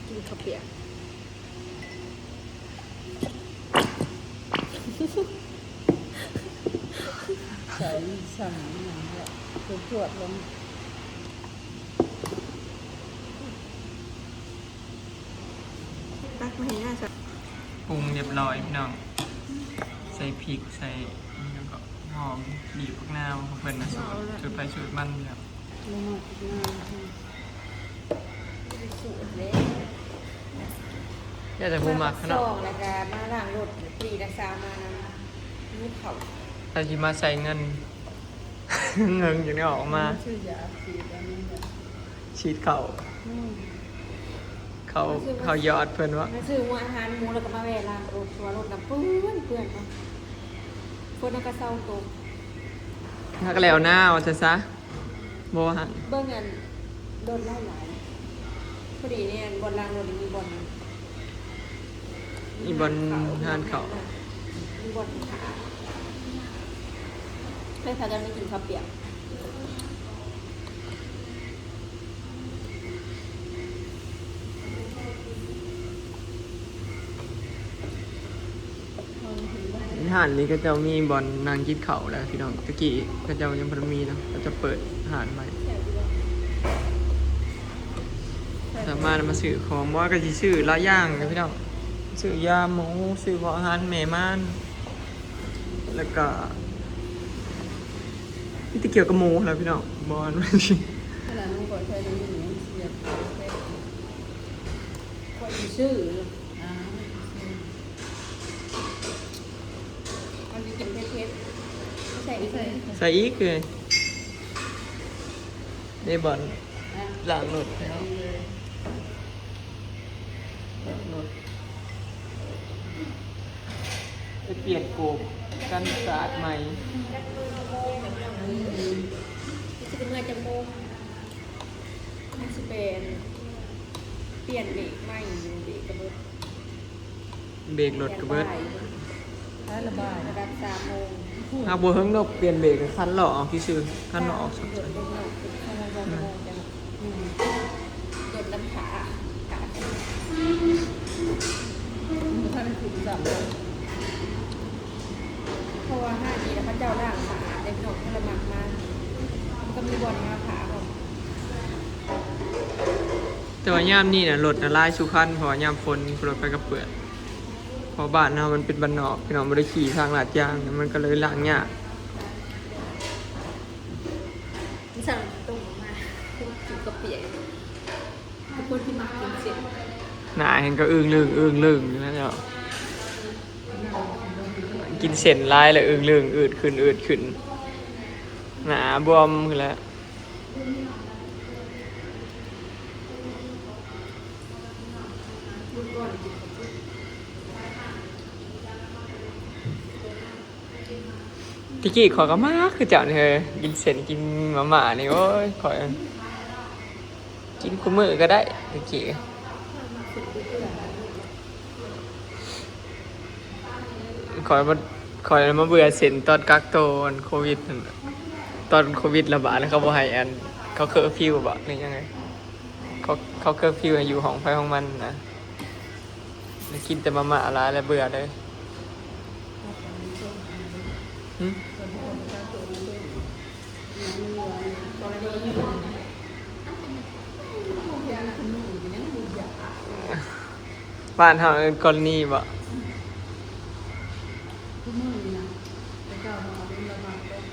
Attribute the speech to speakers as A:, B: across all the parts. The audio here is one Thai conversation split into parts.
A: กินข้าวเปียก
B: ใส่สั่งอย่างเงี้ยตรวจลง
A: ตักมาให้หน้าสัก
C: ปรุงเรียบร้อยพี่น้องใส่พริกใส่แล้วก็หอมบีบพวกนาวเพิ่นนะสูตรไปสูตรมันครับ
B: ลงมาอีกหน้า
A: สูตรเล็ก
C: อยากจะพูดมากขนาด
A: ซองแล้วก็มาล้างรถปีละซามานะนี่เขา
C: ถ้าที่มาใส่เงิน เงินอย่างนี้ออกมา
B: ชื่อยาสีดำนี่แหละ
C: ฉีดเข่าเขายอดเพิ่นว่า
A: มาซื้ออาหารหมูแล้วก็มาแวะล้างรถตัวรถน้ำเปื้อนเนาะคนนักกระเซาตก
C: ถ้าก็แล้วหน้าเอาซะบ่หัน
A: เบิ่งเงินโดนไล่หลายพอดีเนี่ยบอลล้างรถมีบอล
C: อีบนทานเขา
A: มีบอลขาไม่พากันไม่กินข้าวเปียก
C: ห่านนี้ก็จะมีบอลนางกินเข่าแล้วพี่น้องตะกี้ก็จะยังพอมีเนาะก็จะเปิดหานใหม่สามารถมาซื้อของว่าก็จะซื้อหลายอย่างนะพี่น้องซื้อยาหมูซื้อพออาหารแม่ม่านแล้วก็ที่เกี่ยวกับหมูแล้วพี่น้องบอล
B: ขนาดนั้นก่อนใช้ตรงนี้เนี่ยเสียบคนชื่ออ่า
A: มันมีกินเผ็ดๆใส่อีก
C: ใส่อีกเลยได้บอลหลังหลุดแล้วหลุดไปเปลี่ยนโกบกันสาดใหม่
A: จะเป็นเมื่อจมูกมันจะเป็นเปลี่ยนเบรกใหม่อยู่เบรกกระเบิด
C: เบรกรถกระเบิด
B: ใช้ระบาย
A: ระดับ3 โมง
C: หากบัวเฮิงเราเปลี่ยนเบรกคันหล่อออกที่ซื้อคันหล่อออกสัก
A: เดือดเดือดชั่วโมง2 ชั่วโมงจังเดือดน้ำขา
B: ท่านถูกสั่ง
A: เพราะว่า5 ทีแล้วพระเจ้าล่างขาในขนมพลมักมามันก็มีบอลมาขาผม
C: แต่ว่ายามนี่นะรถนะลายสุขันเพราะว่ายามฝนรถไปกระเปื่อนเพราะบ้านเรามันเป็นบ้านนอกพี่น้องไม่ได้ขี่ทางลาดยางมันก็เลยล้างยาก
A: ที่สั่งตรงมากินกระเปียกทุกคนที่มากินเสร็จ
C: หนาเห็นก็อึ้งลึงอยู่แล้วเนาะกินเส้นลายแล้วอึ้งลึงอืดขึ้นหนาบวมขึ้นแล้วที่กี้ขอยก็มากคือเจ้าเนี่ยกินเส้นกินหมานี่โอ้ยขอยกินคู่มือก็ได้ที่กี้ขอยมาเบื่อเส้นตอนกักตัวโควิดนั่นน่ะตอนโควิดระบาดแล้วเขาบอกให้อันเขาเคอร์ฟิวบ่นี่ยังไงเขาเคอร์ฟิวให้อยู่ห้องไฟห้องมันนะแล้วกินแต่มาม่าอะไรแล้วเบื่อเลยหึ บ้านเฮาเป็นกรณีบ่
B: ทุกมื้อนี่นะแต่เจ้ามาเอาเป็นระบายต้อง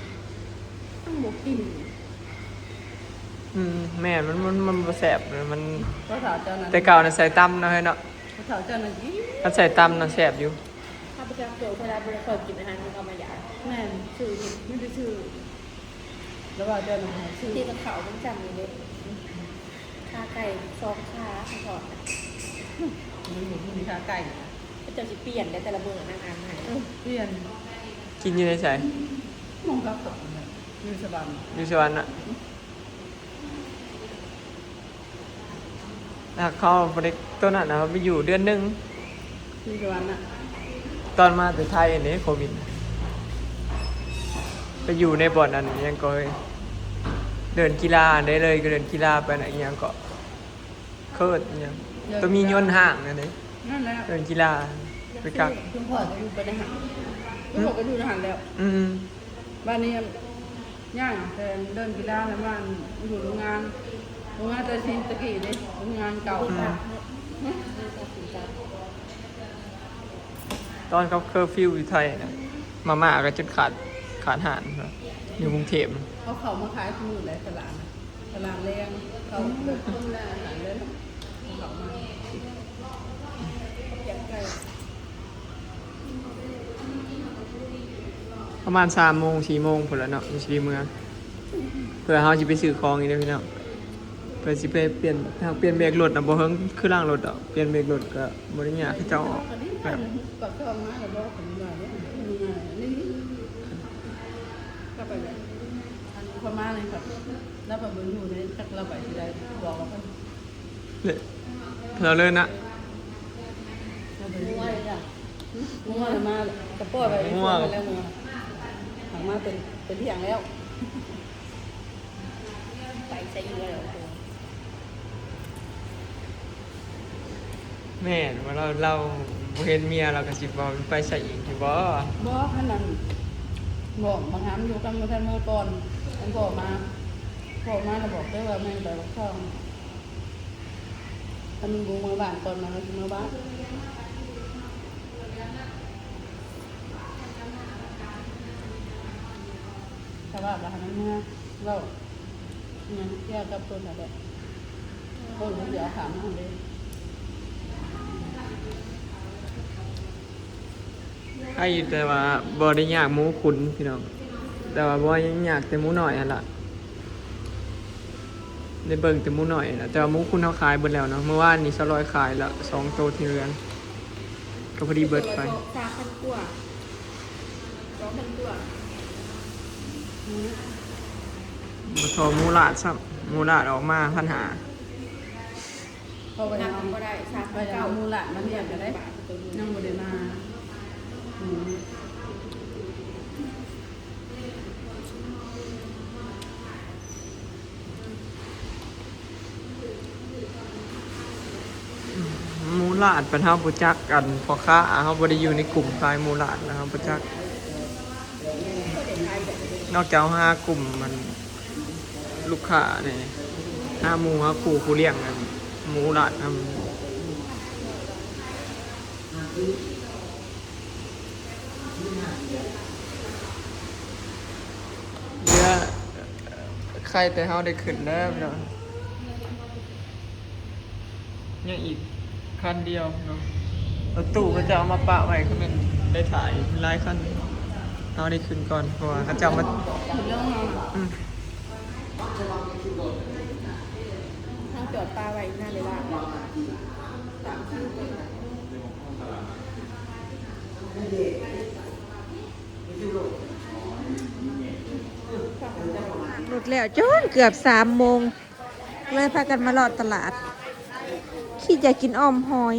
A: ต้องหมูกิน
C: แม่นมันบ่แซ่บเลยมัน
B: ก็ถามเจ้านั้น
C: แต่เก่าน่ะใส่ตำเนาะเฮ้ยเนาะ
B: ก็ถามเจ้านั้นอี
C: ถ้าใส่ตำน่ะแซ่บอยู่
A: ถ้าประจำตัวเวลาบริโภคกินอาหารมันก็มาอยาก
B: แม่นชื่อไม่ได้ชื่อระบายเจ้านั้นชื่อ
A: ที่กระเขาต้องจำอยู่เลยขาไก่2 ขาถอด
B: มันอยู่ที่มีขาไก่
A: ก็จะเปลี่ยนได้แต่ละเบอร์นั่งอ่านให้
B: เปลี่ยน
C: กินอยู่ในไส
B: มองรับกับมีสบาย
C: อยู่สวรรค์น่ะแล้วเขาบ่ได้ตัวนั้นน่ะเขาไปอยู่เดือนหนึง
B: มีสบายน่ะ
C: ตอนมาแต่ไทยนี่โควิดไปอยู่ในบ่อนนั้นยังก็เดินกีฬาได้เลยก็เดินกีฬาไปไหนยังก็เคิร์ดยัง ตัวมีโยนห่างนั่นเอง
B: นั่นแหละ
C: เดินกีฬาไปกัก
B: คุณพ่อก็อยู่ไปในหันคุณพ่อก็อยู่ในหันแล้ว
C: อืม
B: บ้านนี้ย่างแต่เดินกีฬาแล้วบ้านอยู่โรงงานแต่ทีตะกี้เด้โรงงานเก่า
C: ตอนเขาเคอร์ฟิวอยู่ไทยนะมาม่าก็จนขาดหารครับอยู่กรุงเทพ
B: เขามาขายที่นู่นเลยตลาดแรงเขาแบบต้มหน้าอาหารเลยเขามาอย่างไกล
C: ประมาณ3 โมง 4 โมงพุ่นละเนาะอยู่สิเมืองเพื่อเฮาสิไปซื้อของอีกเด้อพี่น้องเพื่อสิไปเปลี่ยนทางเปลี่ยนเบรกรถน่ะบ่เฮิงคือล่างรถดอกเปลี่ยนเบรกรถก็บ่ได้ยากคือเจ้าออก
B: ก็ดีกันก็เข้ามาแล้วบอกผมว่าเนี่ยนี่ก็ไปเลยอันนี้พม่าเลยครับแล้วแบบอยู่ในจักเราไปที่ใดบอกว่า
C: เนี่ยเราเลินนะ
B: ง่วงเลยอ่ะง่วงมากระป๋อไปแล้วง่วงหังมาเป็นที่อย่างแล้ว
A: ไปใช้อยู่แล้ว
C: แม่นว่าเราบ่เห็นเมียเราก็สิบ่ไปใส่อีกอยู่บ่
B: บอกขนาดบอกบางครั้งอยู่กันมาแทนเมื่อก่อนอันบอกมาเราบอกได้ว่าแม่ไปบอกช่องถ้ามึงบูมือบ้านก่อนมาเราจะมือบ้านถ้าว่าบ้านนั้นเนี่ยเราเนี่ยแยกกับต้นอะไรต้นเดี๋ยวถามมาเลย
C: ใครอยู่แต่ว่าบ่ได้ยากหมูขุนพี่น้องแต่ว่าบ่ยังยากแต่หมูน้อยนั่นล่ะได้เบิ่งแต่หมูน้อยนะแต่ว่าหมูขุนเฮาขายเบิดแล้วเนาะเมื่อวานนี้200ขายแล้ว2 โตวที่เรือนก็พอดีเบิดไป
A: 3,000 กว่า 2,000 กว่า
C: บ่ทอหมูลาดซ้ำหมูลาดออกมา1,500
B: พอไป
A: นับ
B: เอา
A: ก็ได้
B: ไปเอามูลาดมันเรียกกันได้นั่งบนเดมาอืม
C: หมูลาดเป็นเฮาบ่จักกันพ่อค้าเฮาบ่ได้อยู่ในกลุ่มขายหมูลาดนะครับบ่จักนอกจากหากลุ่มมันลูกค้านี่หาหมูหาคู่ผู้เลี้ยงกันหมูลาดนำเรือใครแต่เฮาได้ขึ้นแล้วเนาะยังอีกคันเดียวเนาะรถตู้เขาจะเอามาปะไว้เขาเป็นได้ถ่ายหลายคันเอาได้ขึ้นก่อนเพราะว่าเขาจะเอามา
B: ถึงเรื่องนอน
C: อืม
A: ทางจอดปลาไว้หน้าเลยล่ะหลุดแล้วจนเกือบ3 โมงเลยพากันมาลอดตลาดคิดอยากกินอ้อมหอย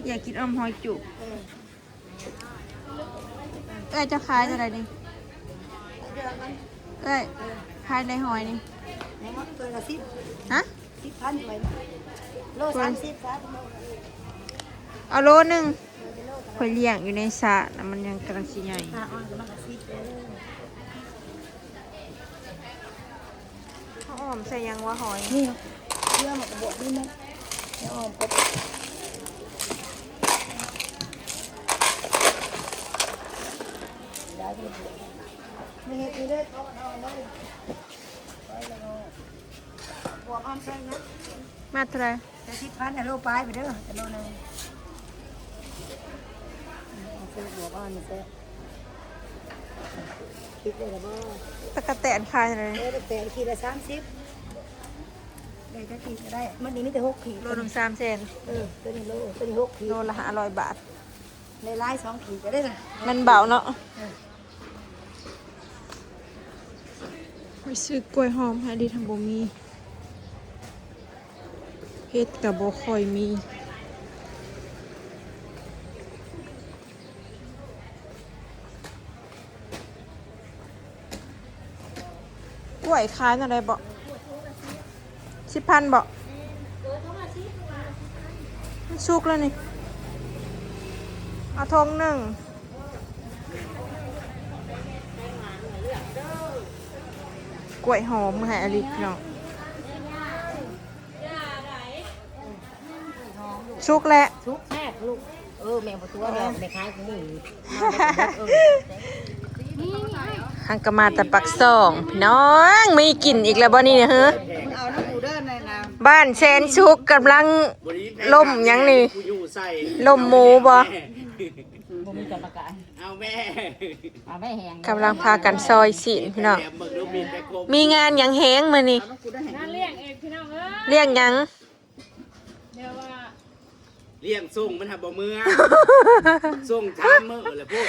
A: อยากกินอ้อมหอยจุกเอ้ยจะขายอะไรนี่เอ้ยขายในหอยนี่
D: ตัวละ
A: ฮะ
D: 10,000ไปโล30ครับ
A: เอาโลนึงข่อยเลี้ยงอยู่ในสระนะมันยังกำลังสิใหญ่
D: อ่อนก็มา10เด้อ
A: เขาอ้อมใส่ยังว่าหอย
D: นี่เชื่อหมดบวกนี่มั้ยแล้วอ่อนก็ได้บวกมีเฮ็ดอีเด้อเอาเลยไปแล้วบวกอ้อมใส่นะ
A: มาเท่าไหร
D: แต่10,000น่ะโลปลายไปเด้อแต่โลนึงซื้อบวกอ้อมนี่แซ่คิดได้ละบ่
A: ตะกะแตนขายอะไร
D: แต่ขีดละ30ได้จะขีดก็ได้มันนี่มีแต่6ขีด
A: โลหนึ่ง3 แสน
D: ตัวนี้โลตัวนี้6ขีด
A: โลละ500 บาท
D: ในลาย2ขีดก็ได้เลย
A: มันเบาเนาะไปซื้อกล้วยหอมให้ดีทำบ่มีเฮ็ดกับบ่ค่อยมีกล้วยขายอะไรบ่
E: 10,000บ่สุกแล้วนี่เอาทงหนึ่งกล้วยหอมให้อลิพี่น้องสุกแล้ว
D: ทุกแม่ลูกแม่บ่ตัวเดียวแม่ขายของหมู
E: หังกะมาแต่ปักซ่องพี่น้องมีกลิ่นอีกแล้วบ่นี่เนี่ยเฮ้อ
D: เอาน้ำหมูเด้อในน้ำ
E: บ้านแสนสุกกำลังล่มหยังนี่ล่มหมูบ่
D: บ่มีกรรมการ
C: เอาแม่
D: เอาแม่แหง
E: กำลังพากันซอยสินพี่น้องมีงานหยังแฮงมื้อนี้
A: น่าเลี้ยงเองพี่น้องเอ้ย
E: เลี้ยงหยัง
A: เดี๋ยวว่า
C: เลี้ยงส่งมันทำบ่เมื่อส่งทามมือแหละพวก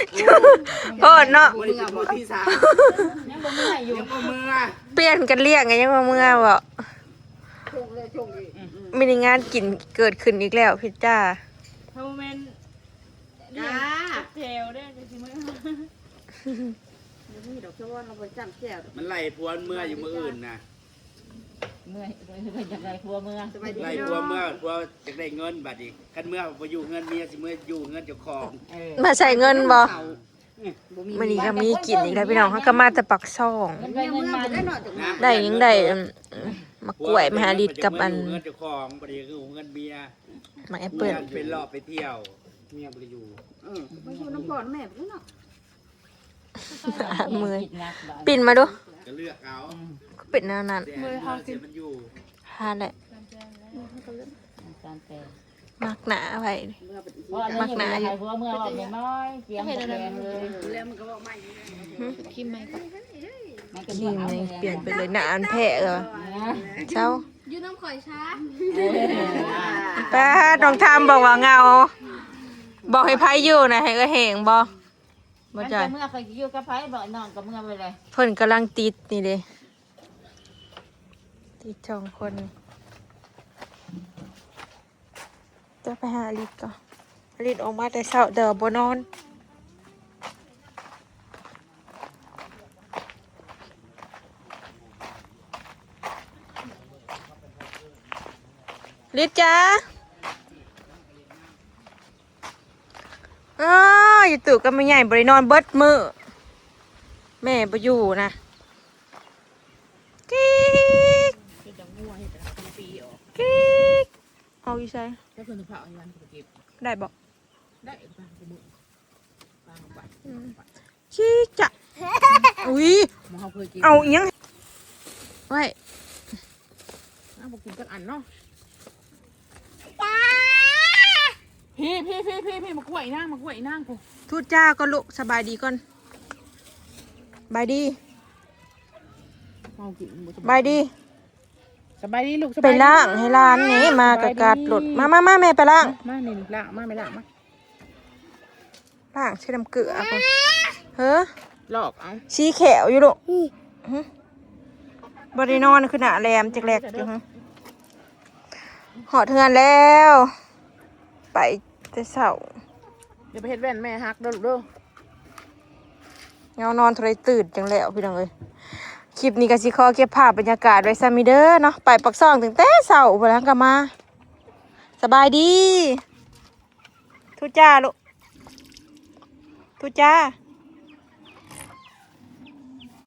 E: โอ้เนาะ
C: วันนี้เป็นมื้อที่3
D: ยังบ่มีให้อยู่
C: ยังบ่เมื่อ
E: เปลี่ยนกันเลี้ยงไงยังว่าเมื่อบ่มีงานกินเกิดขึ้นอีกแล้วพี่จ้า
A: โมเมนต์เลี้ยงเจลได้จะสิมื้อ
D: มีดอกชวนเราไปจับแก้ว
C: มันไล่พวนเมื่ออยู่มื้ออื่นนะ
D: เมื่อยจังได๋ครัวเมื่อ
C: ไล่พวนเมื่อพวจะได้เงินบัดนี้คันเมื่อบ่อยู่เงินเมียสิเมื่ออยู่เงินเจ้าของ
E: มาใส่เงินบ่
D: บ่มี
E: มื้อนี้ก็มีกินอีกแล้วพี่น้องเขาก็มาแต่ปักซ่อง
D: เงินไปเงินมาได้หน่อยจังนะ
E: ได้ยังได้มะกล้วยมหาฤทธิ์กับอัน
C: เงินเจ้าของบัดนี้คือเงินเมีย
E: มาแอปเปิ้ล
C: เป็นรอบไปเที่ยวเมียบ่ได้อยู่
D: ไปอยู่น้ำก่อนแม่พุ่นเนาะ
E: มือปิ่นมาดู
C: ก็เลือกเอา
E: ก็เป็นแนวนั้น
C: แต่เสียมันอยู่
E: ทานแหละ
D: จานแต่
E: มักหนาไป
D: มักหนาอยู่ครัวเมื่อว่าแม่น้อยเสียงแดงเลย
A: แล้วมันก็บอกไม่คิมไหมก็
D: มันก็
E: นี่
D: เอา
E: ไงเปลี่ยนไปเลยหนาอันแพะเหรอเจ้า
A: ยืนน้ำข่อยช้า
E: ป้าน้องทามบอกว่าเงา บอกให้ไพ่อยู่นะให้ก็แหงบ่
D: มั
E: บ่
D: น
E: จ่อย
D: เมื่อไปอยู่กับไผบ่นอนกับเมื่อไปเลย
E: เพิ่นกำลังติดนี่เด้ติดสองคนจะไปหาอลิศก่อนอลิศออกมาแต่เช้าเดี๋ยวบ่นอนลิศจ้าอยู่ตู่ก็ไม่ใหญ่บ่ได้นอนเบิดมื้อแม่บ่อยู่นะกิ๊กกิ๊กเอาอยู่ใส่
D: ก็คือเผาอันนั้นเก็บ
E: ได้บ่
D: ได้บางกระบุบางไป
E: กิ๊กจ้ะอุ้ย
D: หมอเขาเคยกิน
E: เอาอีหยังไว้
D: บ่กินจักอันเนาะพี่มากล้วยนางกู
E: ทูตจ้าก็ลุกสบายดีก่อนบายดี
D: เมากินบ่
E: บายดี
D: สบายดีลูกส
E: ไป
D: บายดี
E: ล้างให้ร้านนี้มากะกัดหลุดมาแม่ไปล้าง
D: มานี่ละมาไม่ละมา
E: ล้างใช้น้ำเกลือก่อนเฮ้อ
D: ลอกเอา
E: ชี้แขวอยู่ลูกบริโนอนคือหนาแรมจักแรกอยู่ฮะหอดเทือนแล้ว ไปแต่เสา
D: เดี๋ยวไปเฮ็ดแว่นแม่ฮักเด้อลูกเด้อ
E: เงานอนโทรตื่นจังแล้วพี่น้องเอ้ยคลิปนี้ก็สิขอเก็บภาพบรรยากาศไว้ซะมิเด้อเนาะไปปักซ่องถึงแต่เสาไปแล้วก็มาสบายดีทุจ้าลูกทุจ้า